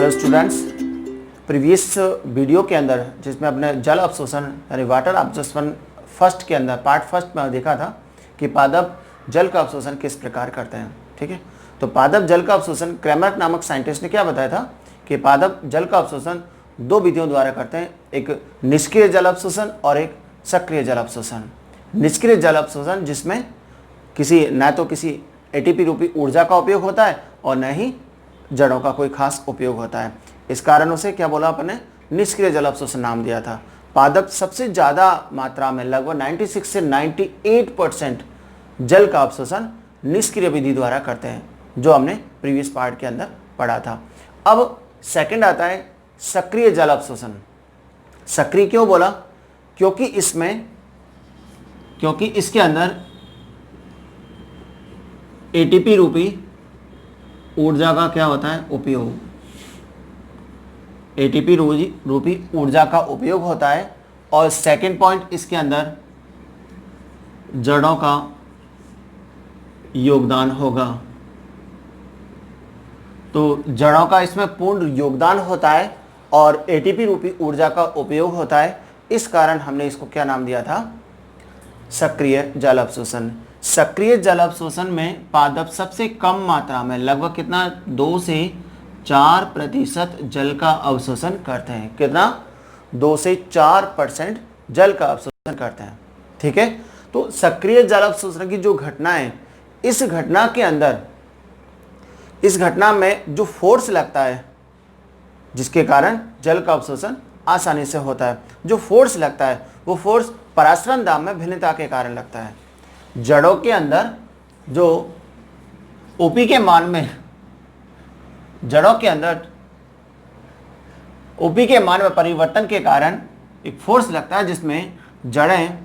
Hello students, previous video के अंदर जिसमें अपने जल अवशोषण यानी वाटर अब्जॉर्प्शन फर्स्ट के अंदर पार्ट फर्स्ट में देखा था कि पादप जल का अवशोषण किस प्रकार करते हैं। ठीक है, तो पादप जल का अवशोषण क्रैमर नामक साइंटिस्ट ने क्या बताया था कि पादप जल का अवशोषण दो विधियों द्वारा करते हैं, एक निष्क्रिय जल अवशोषण और एक सक्रिय जल अवशोषण। निष्क्रिय जल अवशोषण जिसमें न तो किसी एटीपी रूपी ऊर्जा का उपयोग होता है और न ही जड़ों का कोई खास उपयोग होता है। इस कारणों से क्या बोला अपने निष्क्रिय जल अवशोषण नाम दिया था। पादप सबसे ज़्यादा मात्रा में लगभग 96 से 98% जल का अवशोषण निष्क्रिय विधि द्वारा करते हैं, जो हमने प्रीवियस पार्ट के अंदर पढ़ा था। अब सेकंड आता है सक्रिय जल अवशोषण। सक्रिय क्यों बोला? क्योंकि इसके अंदर एटीपी रूपी ऊर्जा का क्या होता है उपयोग। एटीपी रूपी ऊर्जा का उपयोग होता है। और सेकंड पॉइंट, इसके अंदर जड़ों का योगदान होगा। तो जड़ों का इसमें पूर्ण योगदान होता है और एटीपी रूपी ऊर्जा का उपयोग होता है। इस कारण हमने इसको क्या नाम दिया था? सक्रिय जल अवशोषण। सक्रिय जल अवशोषण में पादप सबसे कम मात्रा में लगभग कितना 2 से 4% जल का अवशोषण करते हैं। कितना? 2 से 4% जल का अवशोषण करते हैं। ठीक है, तो सक्रिय जल अवशोषण की जो घटना है, इस घटना में जो फोर्स लगता है जिसके कारण जल का अवशोषण आसानी से होता है, जो फोर्स लगता है वो फोर्स परासरण दाब में भिन्नता के कारण लगता है। जड़ों के अंदर जो ओपी के मान में परिवर्तन के कारण एक फोर्स लगता है जिसमें जड़ें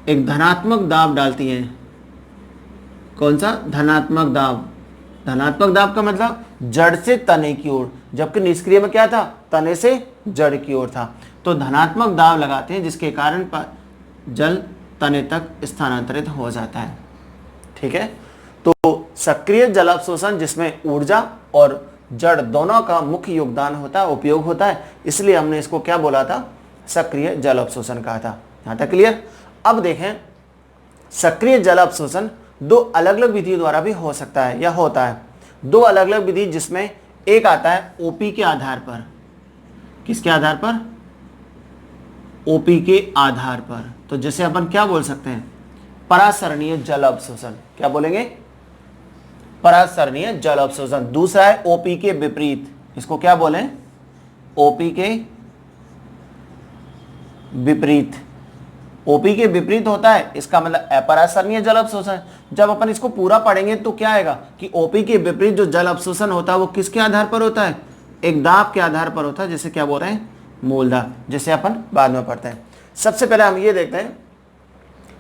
एक धनात्मक दाब डालती हैं। कौन सा? धनात्मक दाब। धनात्मक दाब का मतलब जड़ से तने की ओर, जबकि निष्क्रिय में क्या था? तने से जड़ की ओर था। तो धनात्मक दाब लगाते हैं जिसके कारण जल तने तक स्थानांतरित हो जाता है। ठीक है, तो सक्रिय जल अवशोषण जिसमें ऊर्जा और जड़ दोनों का मुख्य योगदान होता है, उपयोग होता है, इसलिए हमने इसको क्या बोला था? सक्रिय जल अवशोषण कहा था। यहाँ तक क्लियर? अब देखें, सक्रिय जल अवशोषण दो अलग अलग विधियों द्वारा भी हो सकता है या होता है। दो अलग अलग विधि, जिसमें एक आता है ओपी के आधार पर। किसके आधार पर? ओपी के आधार पर। तो जैसे अपन क्या बोल सकते हैं? परासरणीय जल अवशोषण। क्या बोलेंगे? परासरणीय जल अवशोषण। दूसरा है ओपी के विपरीत। इसको क्या बोलें? ओपी के विपरीत। ओपी के विपरीत होता है, इसका मतलब अपरासरणीय जल अवशोषण। जब अपन इसको पूरा पढ़ेंगे तो क्या आएगा कि ओपी के विपरीत जो जल अवशोषण होता है वो किसके आधार पर होता है? एक दाब के आधार पर होता है, जिसे क्या बोल रहे हैं? मूलदाब, जिसे अपन बाद में पढ़ते हैं। सबसे पहले हम ये देखते हैं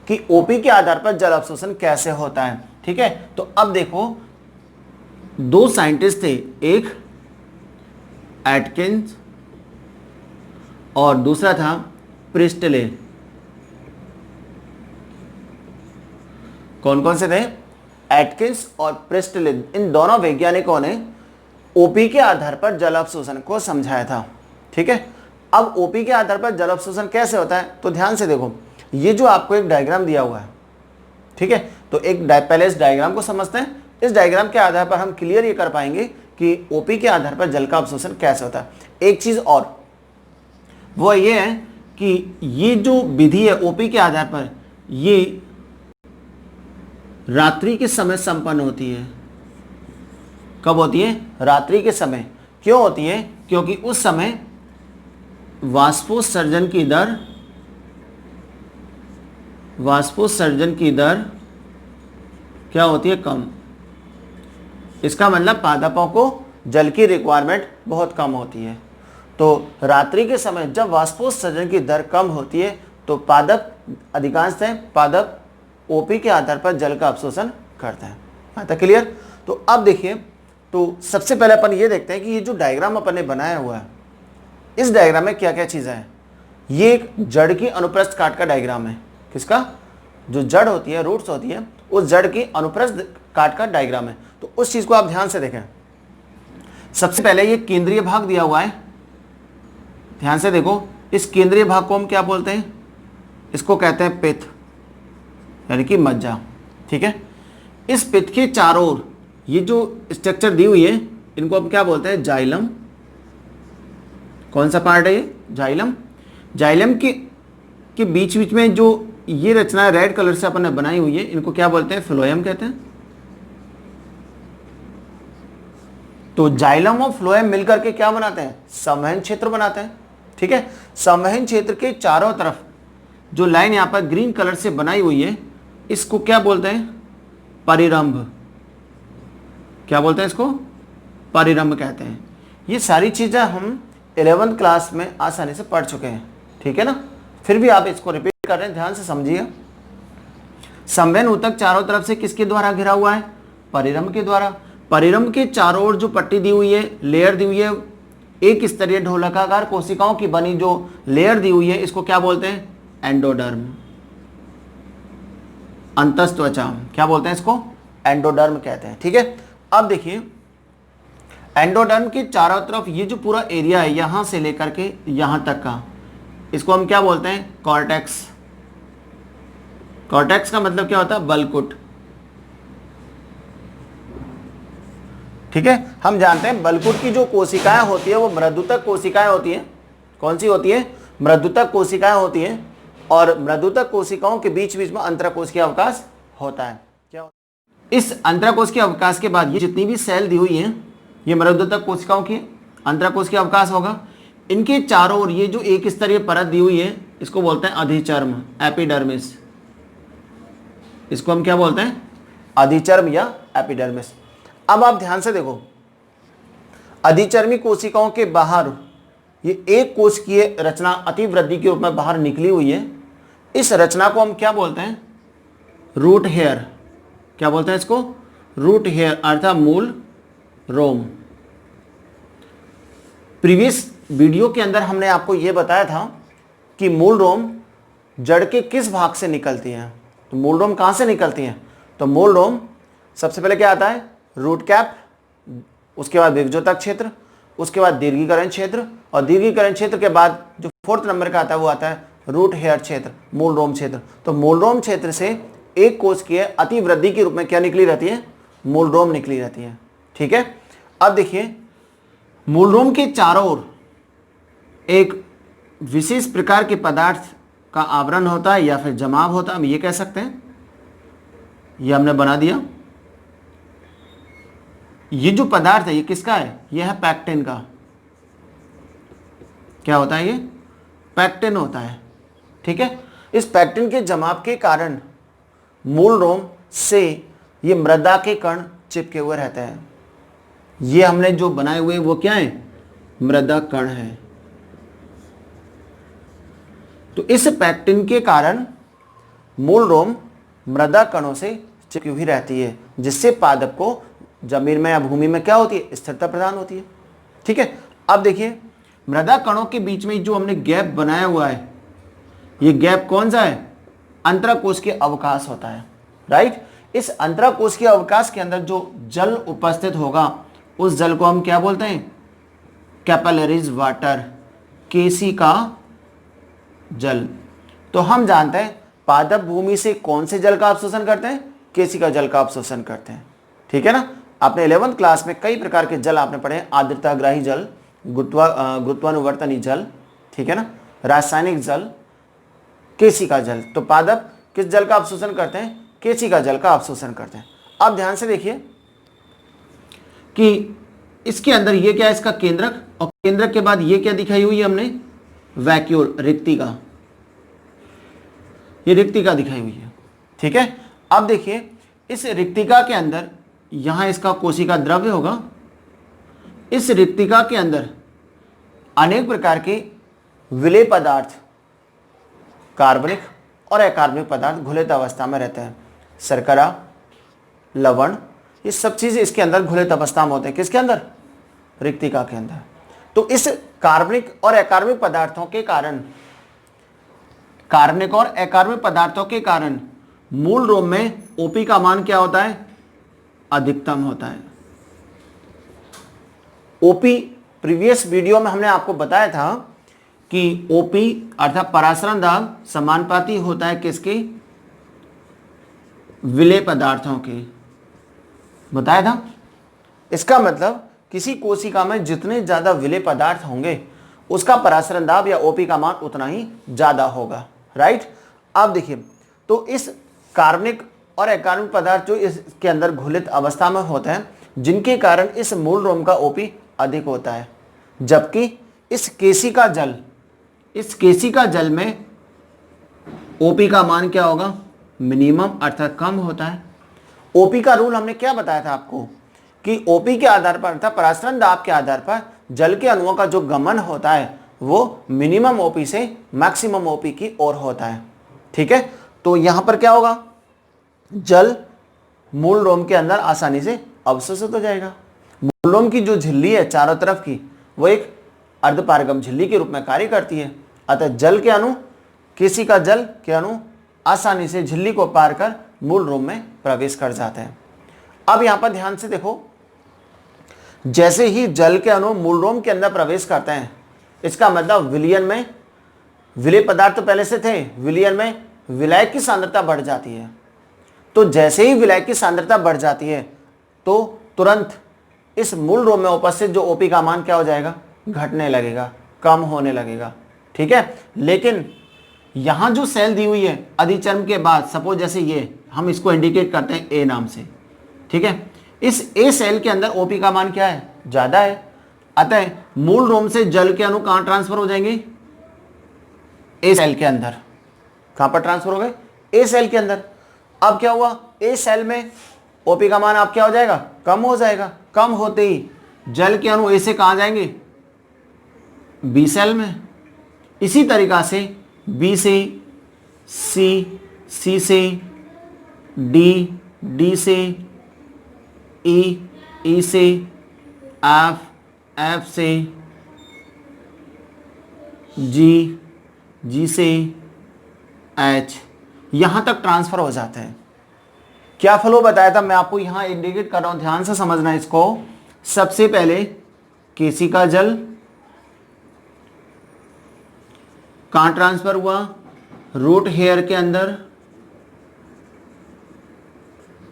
कि ओपी के आधार पर जल अवशोषण कैसे होता है। ठीक है, तो अब देखो, दो साइंटिस्ट थे, एक एटकिंस और दूसरा था प्रिस्टले। कौन कौन से थे? एटकिंस और प्रिस्टले। इन दोनों वैज्ञानिकों ने ओपी के आधार पर जल अवशोषण को समझाया था। ठीक है, अब ओपी के आधार पर जल अवशोषण कैसे होता है तो ध्यान से देखो। ये जो आपको एक डायग्राम दिया हुआ है, ठीक है, तो पहले इस डायग्राम को समझते हैं। इस डायग्राम के आधार पर हम क्लियर ये कर पाएंगे कि ओपी के आधार पर जल का अवशोषण कैसे होता है। एक चीज और वो ये है कि ये जो विधि है ओपी के आधार पर, ये रात्रि के समय संपन्न होती है। कब होती है? रात्रि के समय। क्यों होती है? क्योंकि उस समय वाष्पोत्सर्जन की दर क्या होती है? कम। इसका मतलब पादपों को जल की रिक्वायरमेंट बहुत कम होती है। तो रात्रि के समय जब वाष्पोत्सर्जन की दर कम होती है तो पादप ओपी के आधार पर जल का अवशोषण करते हैं। यहाँ तक क्लियर? तो अब देखिए, तो सबसे पहले अपन ये देखते हैं कि ये जो डायग्राम अपन ने बनाया हुआ है, इस डायग्राम में क्या क्या चीज़ें हैं। ये एक जड़ की अनुप्रस्थ काट का डायग्राम है। किसका? जो जड़ होती है, रूट्स होती है, उस जड़ की अनुप्रस्थ काट का डायग्राम है। तो उस चीज़ को आप ध्यान से देखें। सबसे पहले ये केंद्रीय भाग दिया हुआ है, ध्यान से देखो। इस केंद्रीय भाग को हम क्या बोलते हैं? इसको कहते हैं पित्त, यानी कि मज्जा। ठीक है, इस पित्त के चारों ओर ये जो स्ट्रक्चर दी हुई है, इनको हम क्या बोलते हैं? जाइलम। कौन सा पार्ट है ये? जाइलम। जाइलम के बीच बीच में जो ये रचना रेड कलर से अपन ने बनाई हुई है, इनको क्या बोलते हैं? फ्लोएम कहते हैं। तो जाइलम और फ्लोएम मिलकर के क्या बनाते हैं? संवहन क्षेत्र बनाते हैं। ठीक है, संवहन क्षेत्र के चारों तरफ जो लाइन यहां पर ग्रीन कलर से बनाई हुई है, इसको क्या बोलते हैं? परिरंभ। क्या बोलते हैं इसको? परिरंभ कहते हैं। ये सारी चीजें हम 11th क्लास में आसानी से पढ़ चुके हैं। ठीक है ना, फिर भी आप इसको रिपीट कर रहे हैं, ध्यान से समझिए। संवहन ऊतक चारों तरफ से किसके द्वारा घिरा हुआ है? परिरंभ के द्वारा। परिरंभ के चारों ओर जो पट्टी दी हुई है, लेयर दी हुई है, एक स्तरीय ढोलकाकार कोशिकाओं की बनी जो लेयर दी हुई है, इसको क्या बोलते हैं? एंडोडर्म। अंतस्थ त्वचा, क्या बोलते हैं इसको? एंडोडर्म कहते हैं। ठीक है, अब देखिए एंडोडर्म के चारों तरफ ये जो पूरा एरिया है, यहां से लेकर के यहां तक का, इसको हम क्या बोलते हैं? कॉर्टेक्स। कॉर्टेक्स का मतलब क्या होता है? बलकुट। ठीक है, हम जानते हैं बलकुट की जो कोशिकाएं होती है वो मृदुतक कोशिकाएं होती हैं। कौन सी होती है? मृदुतक कोशिकाएं होती हैं। और मृदुतक कोशिकाओं के बीच बीच में अंतराकोशिकीय अवकाश होता है। क्या होता है? इस अंतराकोशिकीय अवकाश के बाद ये जितनी भी सेल दी हुई हैं, ये मृदुतक कोशिकाओं की अंतराकोशिकीय अवकाश होगा। इनके चारों ओर ये जो एक स्तरीय परत दी हुई है, इसको बोलते हैं अधिचर्म, एपिडर्मिस। इसको हम क्या बोलते हैं? अधिचर्म या एपिडर्मिस। अब आप ध्यान से देखो, अधिचर्मी कोशिकाओं के बाहर ये एक कोशिकीय रचना अतिवृद्धि के रूप में बाहर निकली हुई है। इस रचना को हम क्या बोलते हैं? Root here. क्या बोलते हैं इसको? रूट हेयर अर्थात मूल रोम। प्रीवियस वीडियो के अंदर हमने आपको यह बताया था कि मूल रोम जड़ के किस भाग से निकलती है। तो मूल रोम कहां से निकलती है? तो मूल रोम सबसे पहले क्या आता है? रूट कैप, उसके बाद विभजोतक क्षेत्र, उसके बाद दीर्घीकरण क्षेत्र, और दीर्घीकरण क्षेत्र के बाद जो 4th नंबर का आता है वो आता है रूट हेयर क्षेत्र, मूल रोम क्षेत्र। तो मूल रोम क्षेत्र से एक कोशिकीय अतिवृद्धि के रूप में क्या निकली रहती है? मूल रोम निकली रहती है। ठीक है, अब देखिए मूल रोम के चारों ओर एक विशेष प्रकार के पदार्थ का आवरण होता है या फिर जमाव होता है, हम ये कह सकते हैं। ये हमने बना दिया। ये जो पदार्थ है ये किसका है? ये है पैक्टिन का। क्या होता है? ये पैक्टिन होता है। ठीक है, इस पैक्टिन के जमाव के कारण मूल रोम से ये मृदा के कण चिपके हुए रहते हैं। ये हमने जो बनाए हुए वो क्या है? मृदा कण है। तो इस पैक्टिन के कारण मूल रोम मृदा कणों से चिपकी हुई रहती है, जिससे पादप को जमीन में या भूमि में क्या होती है? स्थिरता प्रदान होती है। ठीक है, अब देखिए मृदा कणों के बीच में जो हमने गैप बनाया हुआ है, ये गैप कौन सा है? अंतराकोशिकीय अवकाश होता है। राइट, इस अंतराकोशिकीय अवकाश के अंदर जो जल उपस्थित होगा, उस जल को हम क्या बोलते हैं? कैपिलरीज वाटर, केशिका जल। तो हम जानते हैं पादप भूमि से कौन से जल का अवशोषण करते हैं? केशिका जल का अवशोषण करते हैं। ठीक है ना, आपने 11th क्लास में कई प्रकार के जल आपने पढ़े, आर्द्रताग्राही जल, गुरुत्वानुवर्तनी जल, ठीक है ना, रासायनिक जल, केशिका जल। तो पादप किस जल का अवशोषण करते हैं? केशिका जल का अवशोषण करते हैं। अब ध्यान से देखिए कि इसके अंदर ये क्या है? इसका केंद्रक, और केंद्रक के बाद ये क्या दिखाई हुई है हमने? वैक्यूल, रिक्तिका। ये रिक्तिका दिखाई हुई है। ठीक है, अब देखिए इस रिक्तिका के अंदर यहां इसका कोशिका द्रव्य होगा। इस रिक्तिका के अंदर अनेक प्रकार के विलेय पदार्थ, कार्बनिक और अकार्बनिक पदार्थ घुलित अवस्था में रहते हैं। शर्करा, लवण, ये सब चीजें इसके अंदर घुलित अवस्था में होते हैं। किसके अंदर? रिक्तिका के अंदर। तो इस कार्बनिक और अकार्बनिक पदार्थों के कारण, कार्बनिक और अकार्बनिक पदार्थों के कारण मूल रोम में ओपी का मान क्या होता है? अधिकतम होता है। ओपी, प्रीवियस वीडियो में हमने आपको बताया था कि ओपी अर्थात परासरण दाब समानुपाती होता है किसके, विलेय पदार्थों के, बताया था। इसका मतलब किसी कोशिका में जितने ज्यादा विलेय पदार्थ होंगे उसका परासरण दाब या ओपी का मान उतना ही ज्यादा होगा, राइट। अब देखिए, तो इस कार्बनिक और अकार्बनिक पदार्थ जो इसके अंदर घुलित अवस्था में होते हैं, जिनके कारण इस मूल रोम का ओपी अधिक होता है, जबकि इस केशिका जल में ओपी का मान क्या होगा, मिनिमम अर्थात कम होता है। ओपी का रूल हमने क्या बताया था आपको कि ओपी के आधार पर अर्थात परासरण दाब के आधार पर जल के अणुओं का जो गमन होता है वो मिनिमम ओपी से मैक्सिमम ओपी की ओर होता है, ठीक है। तो यहां पर क्या होगा, जल मूल रोम के अंदर आसानी से अवशोषित हो जाएगा। मूल रोम की जो झिल्ली है चारों तरफ की, वो एक अर्धपारगम झिल्ली के रूप में कार्य करती है, अतः जल के अणु, केशिका जल के अणु आसानी से झिल्ली को पार कर मूल रोम में प्रवेश कर जाते हैं। अब यहां पर ध्यान से देखो, जैसे ही जल के अणु मूल रोम के अंदर प्रवेश करते हैं, इसका मतलब विलयन में, विलेय पदार्थ तो पहले से थे, विलयन में विलायक की सांद्रता बढ़ जाती है। तो जैसे ही विलायक की सांद्रता बढ़ जाती है तो तुरंत इस मूल रोम में उपस्थित जो ओपी का मान क्या हो जाएगा, घटने लगेगा, कम होने लगेगा, ठीक है। लेकिन यहां जो सेल दी हुई है अधिचर्म के बाद, सपोज जैसे ये, हम इसको इंडिकेट करते हैं ए नाम से, ठीक है। इस ए सेल के अंदर ओपी का मान क्या है, ज्यादा है, अतः मूल रोम से जल के अणु कहां ट्रांसफर हो जाएंगे, ए सेल के अंदर। कहां पर ट्रांसफर हो गए, ए सेल के अंदर। अब क्या हुआ, ए सेल में ओपी का मान आप क्या हो जाएगा, कम हो जाएगा। कम होते ही जल के अणु ए से कहां जाएंगे, बी सेल में। इसी तरीका से बी से सी, सी से डी, डी से ई, ई से एफ, एफ से जी, जी से एच, यहां तक ट्रांसफर हो जाते हैं। क्या फ्लो बताया था, मैं आपको यहां इंडिकेट कर रहा हूं, ध्यान से समझना है इसको। सबसे पहले केशिका जल कहां ट्रांसफर हुआ, रूट हेयर के अंदर,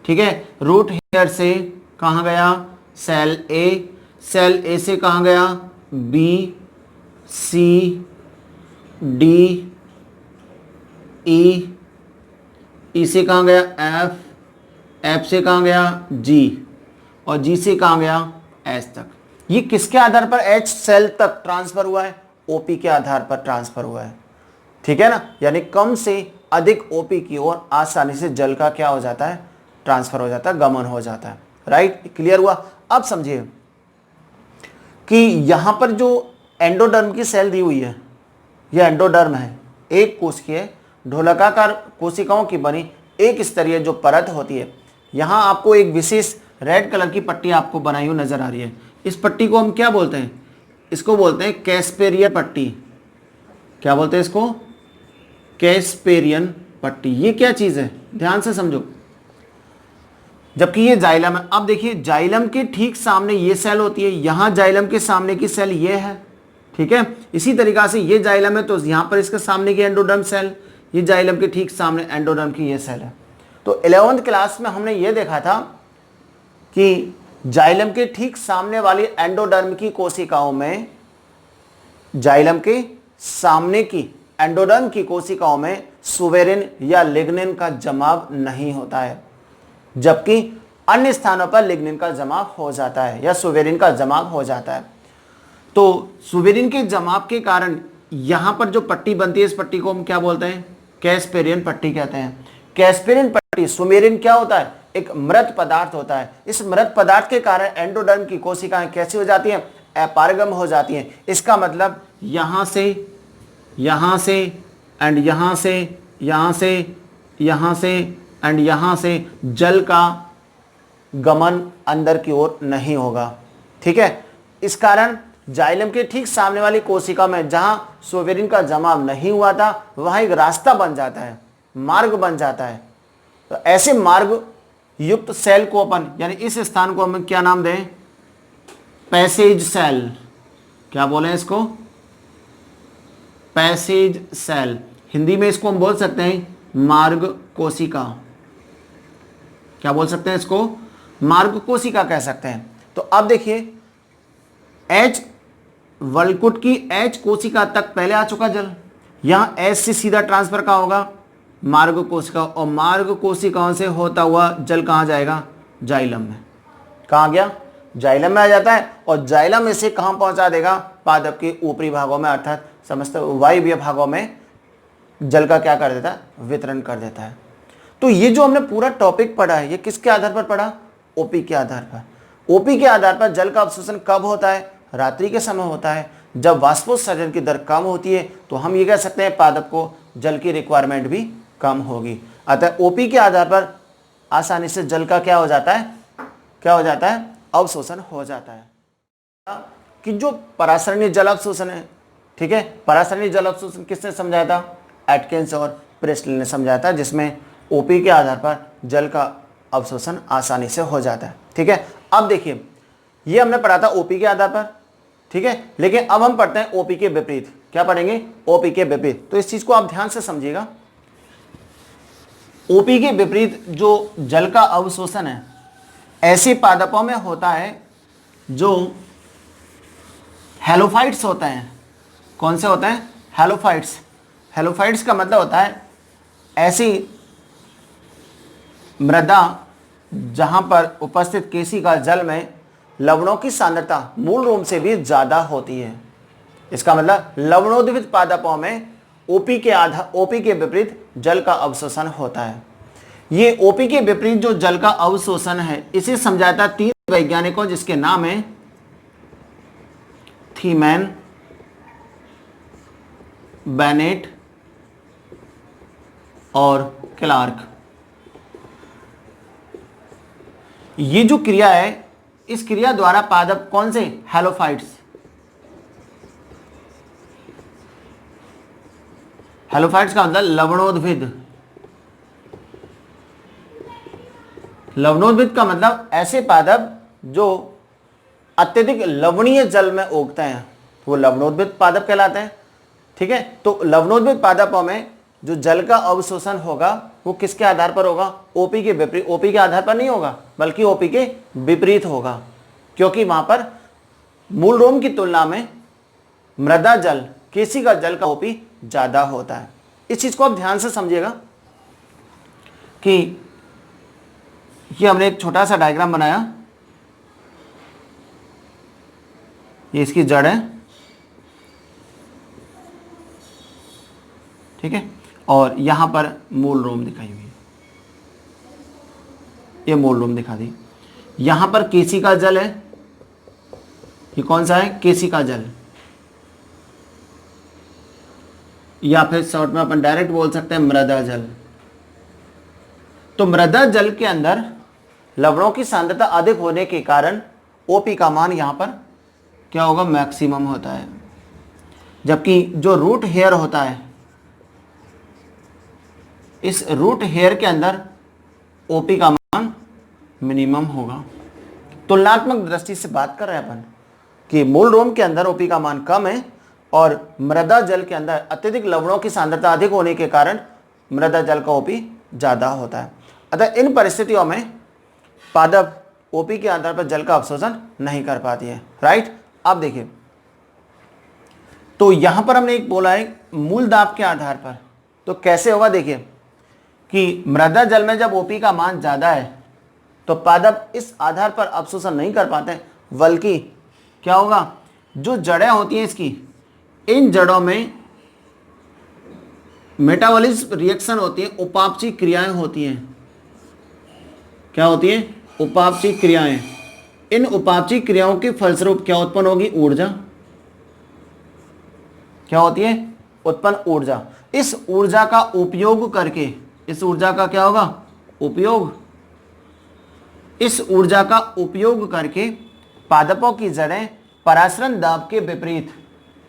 ठीक है। रूट हेयर से कहां गया, सेल ए, सेल ए से कहां गया, बी, सी, डी, ई से कहां गया, एफ, एफ से कहां गया, जी, और जी से कहां गया, एच तक। ये किसके आधार पर एच सेल तक ट्रांसफर हुआ है, ओपी के आधार पर ट्रांसफर हुआ है, ठीक है ना। यानी कम से अधिक ओपी की ओर आसानी से जल का क्या हो जाता है, ट्रांसफर हो जाता है, गमन हो जाता है, राइट। क्लियर हुआ। अब समझिए कि यहां पर जो एंडोडर्म की सेल दी हुई है, यह एंडोडर्म है, एक कोशिकीय ढोलकाकार कोशिकाओं की बनी एक स्तरीय जो परत होती है। यहां आपको एक विशेष रेड कलर की पट्टी आपको बनाई हुई नजर आ रही है। इस पट्टी को हम क्या बोलते हैं, इसको बोलते हैं कैस्पेरियन पट्टी। क्या बोलते हैं इसको, कैस्पेरियन पट्टी। ये क्या चीज है, ध्यान से समझो। जबकि ये जाइलम है। अब देखिए, जाइलम के ठीक सामने ये सेल होती है, यहां जाइलम के सामने की सेल ये है, ठीक है। इसी तरीका से ये जाइलम है तो यहां पर इसके सामने की एंडोडर्म सेल, ये जाइलम के ठीक सामने एंडोडर्म की ये सेल है। तो 11वीं क्लास में हमने ये देखा था कि जाइलम के ठीक सामने वाली एंडोडर्म की कोशिकाओं में, जाइलम के सामने की एंडोडर्म की कोशिकाओं में सुवेरिन या लिग्निन का जमाव नहीं होता है, जबकि अन्य स्थानों पर लिग्निन का जमाव हो जाता है या सुवेरिन का जमाव हो जाता है। तो सुवेरिन के जमाव के कारण यहां पर जो पट्टी बनती है, इस पट्टी को हम क्या बोलते हैं, कैस्पेरियन पट्टी कहते हैं। कैस्पेरियन पट्टी, सुमेरिन क्या होता है, एक मृत पदार्थ होता है। इस मृत पदार्थ के कारण एंडोडर्म की कोशिकाएं कैसी हो जाती हैं, अपारगम हो जाती हैं। इसका मतलब यहां से, यहां से एंड यहां से, यहां से, यहां से एंड यहां से जल का गमन अंदर की ओर नहीं होगा, ठीक है। इस कारण जाइलम के ठीक सामने वाली कोशिका में जहां सुवेरिन का जमाव नहीं हुआ था, वहां एक रास्ता बन जाता है, मार्ग बन जाता है। तो ऐसे मार्ग युक्त सेल को अपन, यानी इस स्थान को हम क्या नाम दें, पैसेज सेल, क्या बोले इसको, पैसेज सेल, हिंदी में इसको हम बोल सकते हैं मार्ग कोशिका, क्या बोल सकते हैं इसको, मार्ग कोशिका कह सकते हैं। तो अब देखिए H वलकुट की H कोशिका तक पहले आ चुका जल, यहां H से सीधा ट्रांसफर कहाँ होगा, मार्ग कोशिका, और मार्ग कोशिकाओं से होता हुआ जल कहाँ जाएगा, जाइलम में। कहाँ गया, जाइलम में आ जाता है, और जाइलम में से कहाँ पहुंचा देगा, पादप के ऊपरी भागों में, अर्थात समस्त वायव्य भागों में जल का क्या कर देता है, वितरण कर देता है। तो ये जो हमने पूरा टॉपिक पढ़ा है, ये किसके आधार पर पढ़ा, ओपी के आधार पर। ओपी के आधार पर जल का अवशोषण कब होता है, रात्रि के समय होता है, जब वाष्पोत्सर्जन की दर कम होती है, तो हम ये कह सकते हैं पादप को जल की रिक्वायरमेंट भी कम होगी। अतः ओपी के आधार पर आसानी से जल का क्या हो जाता है, क्या हो जाता है, अवशोषण हो जाता है। कि जो परासरणीय जल अवशोषण है, ठीक है, परासरणीय जल अवशोषण किसने समझाया था, एटकिंस और प्रेस्टल ने समझाया था, जिसमें ओपी के आधार पर जल का अवशोषण आसानी से हो जाता है। ठीक है, अब देखिए ये हमने पढ़ा था ओपी के आधार पर, ठीक है, लेकिन अब हम पढ़ते हैं ओपी के विपरीत। क्या पढ़ेंगे, ओपी के विपरीत। तो इस चीज को आप ध्यान से समझिएगा। ओपी के विपरीत जो जल का अवशोषण है ऐसे पादपों में होता है जो हेलोफाइट्स होते हैं। कौन से होते हैं, हेलोफाइट्स। हेलोफाइट्स का मतलब होता है ऐसी मृदा जहां पर उपस्थित केशिका जल में लवणों की सांद्रता मूल रूप से भी ज्यादा होती है। इसका मतलब लवणोद्भिद पादपों में ओपी के विपरीत जल का अवशोषण होता है। ये ओपी के विपरीत जो जल का अवशोषण है इसे समझाता 3 वैज्ञानिकों, जिसके नाम है थीमैन, बेनेट और क्लार्क। ये जो क्रिया है, इस क्रिया द्वारा पादप कौन से, हेलोफाइट्स, हेलोफाइट्स का मतलब लवणोद्भिद। लवणोद्भिद का मतलब ऐसे पादप जो अत्यधिक लवणीय जल में उगते हैं, वो लवणोद्भिद पादप कहलाते हैं। ठीक है, तो लवणोद्भिद पादपों में जो जल का अवशोषण होगा वो किसके आधार पर होगा, ओपी के विपरीत। ओपी के आधार पर नहीं होगा बल्कि ओपी के विपरीत होगा, क्योंकि वहां पर मूल रोम की तुलना में मृदा जल, केशिका जल का ओपी ज्यादा होता है। इस चीज को आप ध्यान से समझिएगा कि ये हमने एक छोटा सा डायग्राम बनाया, ये इसकी जड़ है, ठीक है, और यहां पर मूल रोम दिखाई हुई है, ये मूल रोम दिखा दी। यहां पर केशिका जल है, ये कौन सा है, केशिका जल, या फिर शॉर्ट में अपन डायरेक्ट बोल सकते हैं मृदा जल। तो मृदा जल के अंदर लवणों की सांद्रता अधिक होने के कारण ओपी का मान यहां पर क्या होगा, मैक्सिमम होता है। जबकि जो रूट हेयर होता है, इस रूट हेयर के अंदर ओपी का मान मिनिमम होगा। तुलनात्मक दृष्टि से बात कर रहे हैं अपन कि मूल रोम के अंदर ओपी का मान कम है और मृदा जल के अंदर अत्यधिक लवणों की सांद्रता अधिक होने के कारण मृदा जल का ओपी ज्यादा होता है। अतः इन परिस्थितियों में पादप ओपी के आधार पर जल का अवशोषण नहीं कर पाती है। राइट, अब देखिए, तो यहां पर हमने एक बोला है मूल दाब के आधार पर, तो कैसे होगा, देखिए कि मृदा जल में जब ओपी का मान ज्यादा है तो पादप इस आधार पर अवशोषण नहीं कर पाते, बल्कि क्या होगा, जो जड़ें होती हैं इसकी, इन जड़ों में मेटाबॉलिज्म रिएक्शन होती है, उपापचयी क्रियाएं होती हैं। क्या होती हैं, उपापचयी क्रियाएं। इन उपापचयी क्रियाओं के फलस्वरूप क्या उत्पन्न होगी, ऊर्जा। क्या होती है, उत्पन्न ऊर्जा। इस ऊर्जा का उपयोग करके, इस ऊर्जा का क्या होगा, उपयोग, इस ऊर्जा का उपयोग करके पादपों की जड़ें परासरण दाब के विपरीत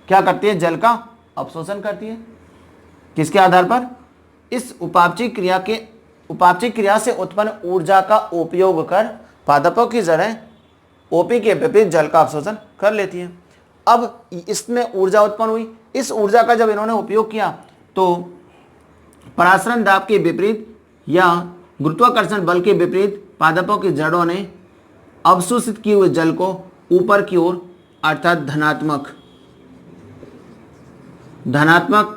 क्या करती है, जल का अवशोषण करती है। किसके आधार पर, इस उपापचयी क्रिया से उत्पन्न ऊर्जा का उपयोग कर पादपों की जड़ें ओपी के विपरीत जल का अवशोषण कर लेती है। अब इसमें ऊर्जा उत्पन्न हुई, इस ऊर्जा का जब इन्होंने उपयोग किया तो परासरण दाब के विपरीत या गुरुत्वाकर्षण बल के विपरीत पादपों की जड़ों ने अवशोषित किए हुए जल को ऊपर की ओर अर्थात धनात्मक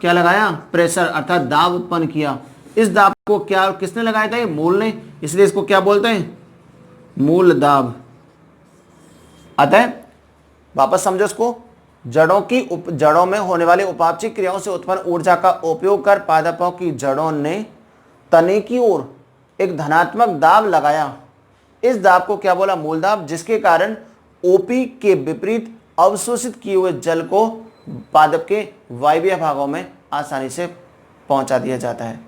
क्या लगाया, प्रेशर अर्थात दाब उत्पन्न किया। इस दाब को क्या किसने लगाया था, ये मूल ने, इसलिए इसको क्या बोलते हैं, मूल दाब। अतः वापस समझो इसको, जड़ों में होने वाली उपापचय क्रियाओं से उत्पन्न ऊर्जा का उपयोग कर पादपों की जड़ों ने तने की ओर एक धनात्मक दाब लगाया। इस दाब को क्या बोला, मूल दाब, जिसके कारण ओपी के विपरीत अवशोषित किए हुए जल को पादप के वायवीय भागों में आसानी से पहुंचा दिया जाता है।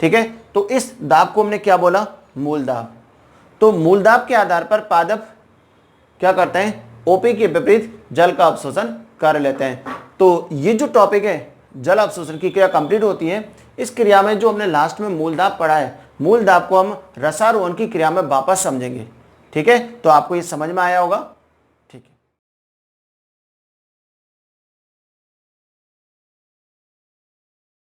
ठीक है, तो इस दाब को हमने क्या बोला, मूल दाब। तो मूल दाब के आधार पर पादप क्या करते हैं, ओपी के विपरीत जल का अवशोषण कर लेते हैं। तो ये जो टॉपिक है जल अवशोषण की क्रिया कंप्लीट होती है। इस क्रिया में जो हमने लास्ट में मूल दाब पढ़ा है, मूल दाब को हम रसारोहण की क्रिया में वापस समझेंगे। ठीक है, तो आपको ये समझ में आया होगा।